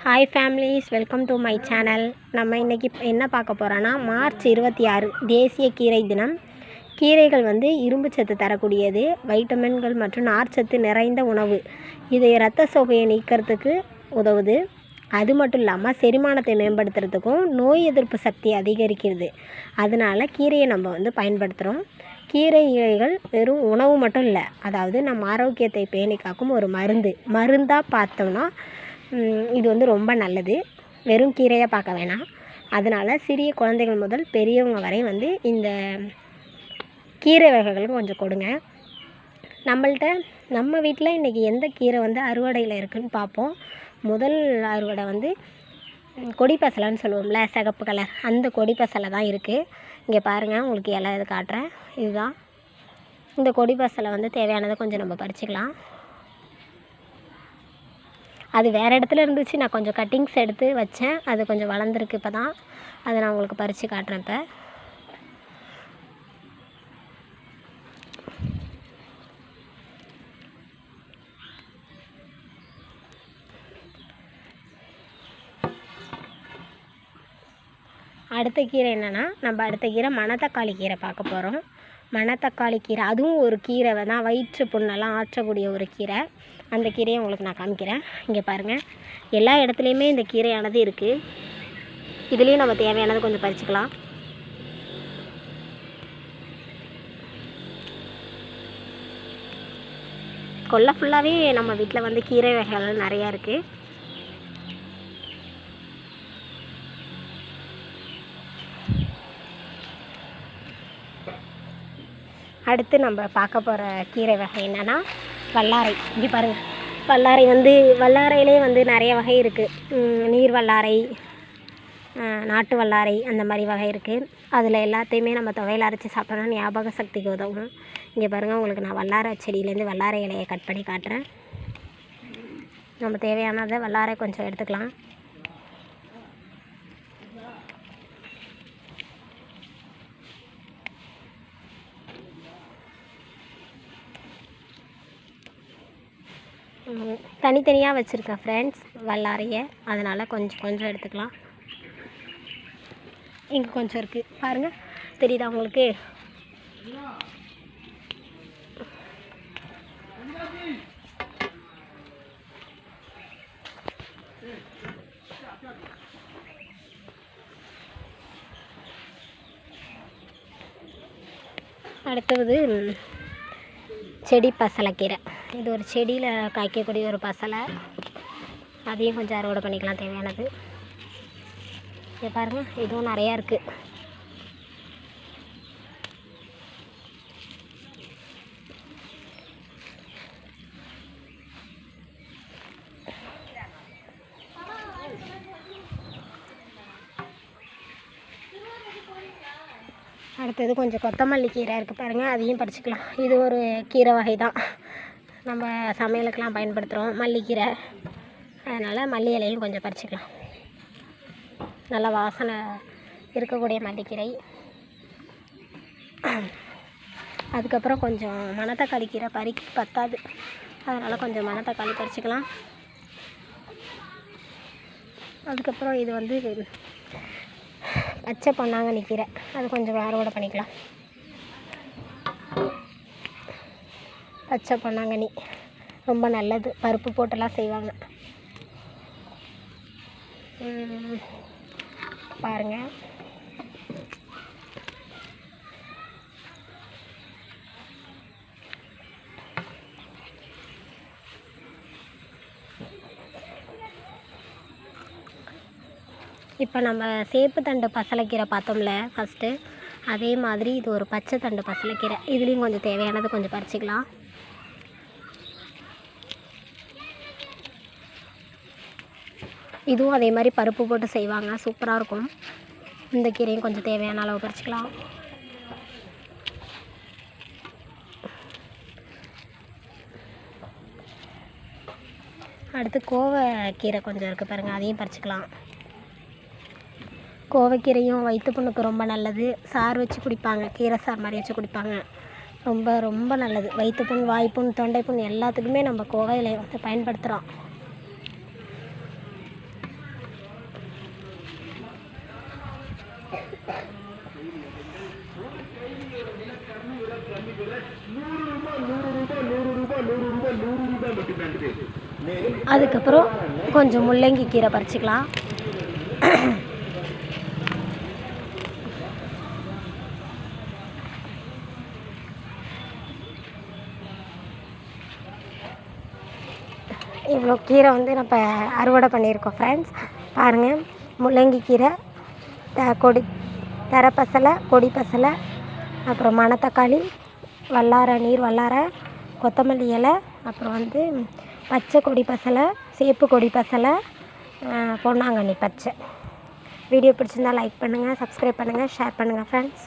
Hi families, welcome to my channel. நம்ம இன்றைக்கி என்ன பார்க்க போகிறோன்னா, மார்ச் 26 தேசிய கீரை தினம். கீரைகள் இரும்பு சத்து தரக்கூடியது, வைட்டமின்கள் மற்றும் நார்ச்சத்து நிறைந்த உணவு. இது இரத்த சோகையை நீக்கிறதுக்கு உதவுது. அது மட்டும் இல்லாமல் செரிமானத்தை மேம்படுத்துறதுக்கும் நோய் எதிர்ப்பு சக்தி அதிகரிக்கிறது. அதனால் கீரையை நம்ம பயன்படுத்துகிறோம். கீரைகள் வெறும் உணவு மட்டும் இல்லை, அதாவது நம்ம ஆரோக்கியத்தை பேணி காக்கும் ஒரு மருந்தாக பார்த்தோம்னா இது ரொம்ப நல்லது. வெறும் கீரையாக பார்க்க வேணாம். அதனால் சிறிய குழந்தைகள் முதல் பெரியவங்க வரை இந்த கீரை வகைகளும் கொஞ்சம் கொடுங்க. நம்ம வீட்டில் இன்றைக்கி எந்த கீரை அறுவடையில் இருக்குதுன்னு பார்ப்போம். முதல் அறுவடை கொடி பசலைன்னு சொல்லுவோம்ல, சிகப்பு கலர், அந்த கொடி பசலை தான் இருக்குது. இங்கே பாருங்கள், உங்களுக்கு இலை இது காட்டுறேன். இதுதான் இந்த கொடி பசலை. தேவையானதை கொஞ்சம் நம்ம பறிச்சுக்கலாம். அது வேறு இடத்துல இருந்துச்சு, நான் கொஞ்சம் கட்டிங்ஸ் எடுத்து வச்சேன். அது கொஞ்சம் வளர்ந்துருக்கு இப்போ தான். அதை நான் உங்களுக்கு பறித்து காட்டுறேன். இப்போ அடுத்த கீரை என்னென்னா, நம்ம அடுத்த கீரை மணத்தக்காளி கீரை பார்க்க போகிறோம். மணத்தக்காளி கீரை அதுவும் ஒரு கீரை தான், வயிற்று புண்ணெல்லாம் ஆற்றக்கூடிய ஒரு கீரை. அந்த கீரையை உங்களுக்கு நான் காமிக்கிறேன். இங்கே பாருங்கள், எல்லா இடத்துலையுமே இந்த கீரையானது இருக்குது. இதுலேயும் நம்ம தேவையானது கொஞ்சம் பறிச்சுக்கலாம். கொல்லை ஃபுல்லாகவே நம்ம வீட்டில் கீரை வகைகள் நிறையா இருக்குது. அடுத்து நம்ம பார்க்க போகிற கீரை வகை என்னென்னா வல்லாரை. இங்கே பாருங்கள், வல்லாரை வல்லாரையிலே நிறைய வகை இருக்குது. நீர் வல்லாரை, நாட்டு வல்லாரை, அந்த மாதிரி வகை இருக்குது. அதில் எல்லாத்தையுமே நம்ம துவையில் அரைச்சி சாப்பிட்டோன்னா ஞாபக சக்திக்கு உதவும். இங்கே பாருங்கள், உங்களுக்கு நான் வல்லாரை செடியிலேருந்து வல்லாரை இலையை கட் பண்ணி காட்டுறேன். நம்ம தேவையானதை வல்லாரை கொஞ்சம் எடுத்துக்கலாம். தனித்தனியாக வச்சுருக்கேன் ஃப்ரெண்ட்ஸ் வல்லாரையை, அதனால் கொஞ்சம் எடுத்துக்கலாம். இங்கே கொஞ்சம் இருக்குது பாருங்கள், தெரியுதா உங்களுக்கு? அடுத்தது செடி பசலைக்கீரை. இது ஒரு செடியில் காய்க்கக்கூடிய ஒரு பசலை. அதையும் கொஞ்சம் அறுவடை பண்ணிக்கலாம் தேவையானது. இங்கே பாருங்கள், இதுவும் நிறையா இருக்குது. அடுத்தது கொஞ்சம் கொத்தமல்லி கீரை இருக்குது பாருங்கள், அதையும் பறிச்சுக்கலாம். இது ஒரு கீரை வகை தான், நம்ம சமையலுக்கெலாம் பயன்படுத்துகிறோம் மல்லிக்கீரை. அதனால் மல்லி இலையும் கொஞ்சம் பறிச்சுக்கலாம். நல்ல வாசனை இருக்கக்கூடிய மல்லிக்கீரை. அதுக்கப்புறம் கொஞ்சம் மணத்தக்காளி கீரை பத்தாது, அதனால் கொஞ்சம் மணத்தக்காளி பறிச்சுக்கலாம். அதுக்கப்புறம் இது பச்சை பொன்னாங்கண்ணி கீரை, அது கொஞ்சம் அறுவடை பண்ணிக்கலாம். பச்சை பொன்னாங்கண்ணி ரொம்ப நல்லது, பருப்பு போட்டெல்லாம் செய்வாங்க. பாருங்கள், இப்போ நம்ம சேப்பு தண்டு பசலைக்கீரை பார்த்தோம்ல ஃபஸ்ட்டு, அதே மாதிரி இது ஒரு பச்சை தண்டு பசலைக்கீரை. இதுலேயும் கொஞ்சம் தேவையானது கொஞ்சம் பறிச்சிக்கலாம். இதுவும் அதே மாதிரி பருப்பு போட்டு செய்வாங்க, சூப்பராக இருக்கும். இந்த கீரையும் கொஞ்சம் தேவையான அளவு பறிச்சிக்கலாம். அடுத்து கோவைக்கீரை கொஞ்சம் இருக்குது பாருங்கள், அதையும் பறிச்சிக்கலாம். கோவைக்கீரையும் வயிற்று புண்ணுக்கு ரொம்ப நல்லது. சாறு வச்சு குடிப்பாங்க, கீரை சாறு மாதிரி வச்சு குடிப்பாங்க. ரொம்ப ரொம்ப நல்லது. வயிற்றுப்புண், வாய்ப்புண், தொண்டைப்புண் எல்லாத்துக்குமே நம்ம கோவை இலையை பயன்படுத்துகிறோம். அதுக்கப்புறம் கொஞ்சம் முள்ளங்கி கீரை பறிச்சுக்கலாம். இவ்வளோ கீரை வந்து நம்ம அறுவடை பண்ணியிருக்கோம் ஃப்ரெண்ட்ஸ். பாருங்கள், முள்ளங்கி கீரை, கொடி தரப்பசலை, கொடி பசலை, அப்புறம் மணத்தக்காளி, வல்லாரை, நீர் வல்லாரை, கொத்தமல்லி இலை, அப்புறம் வந்து பச்சை கொடி பசலை, சேப்பு கொடி பசலை, பொன்னாங்கண்ணி பச்சை. வீடியோ பிடிச்சிருந்தால் லைக் பண்ணுங்கள், சப்ஸ்கிரைப் பண்ணுங்கள், ஷேர் பண்ணுங்கள் ஃப்ரெண்ட்ஸ்.